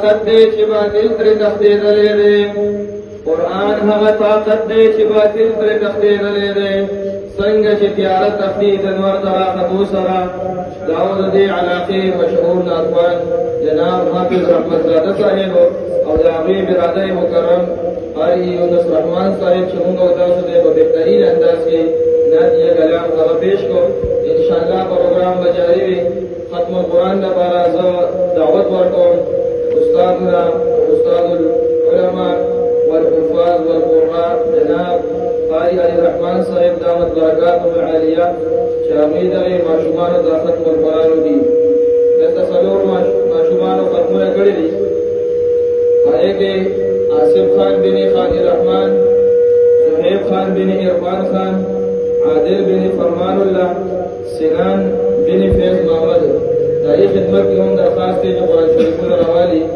طاقت دے چې باطل ترې تښتېدلی دی قرآن هغه طاقت دی چې باطل ترې تښتېدلی دی څنګه چې تیاره تښتي د نور د راختو سره دا و د دې علاقې مشهور ناتوان جناب حافظ رحمت زاده صاحب او د هغې برادر مکرم قاری یونس رحمان صاحب چې موږ او تاسو ته په بهترین انداز کې نعتیه کلام هغه پیش کړو انشاءالله پروګرام به جاري وي ختم القرآن لپاره زه دعوت ورکوم استادنا استاد العلماء والحفاظ والقراء جناب قاری علی رحمان صاحب دامت برکاتهم العالیه چې هغوی دغې ماشومانو ته ختم القرآن وکړي دلته څلور ماشومانو ختمونه کړي دي هغې کې آصف خان بن خالد رحمان صحیب خان بن عرفان خان عادل بن فرمان الله سنان بن فیض محمد دغې خدمت کې هم درخواست دی چې قرآن شریفونه راوالي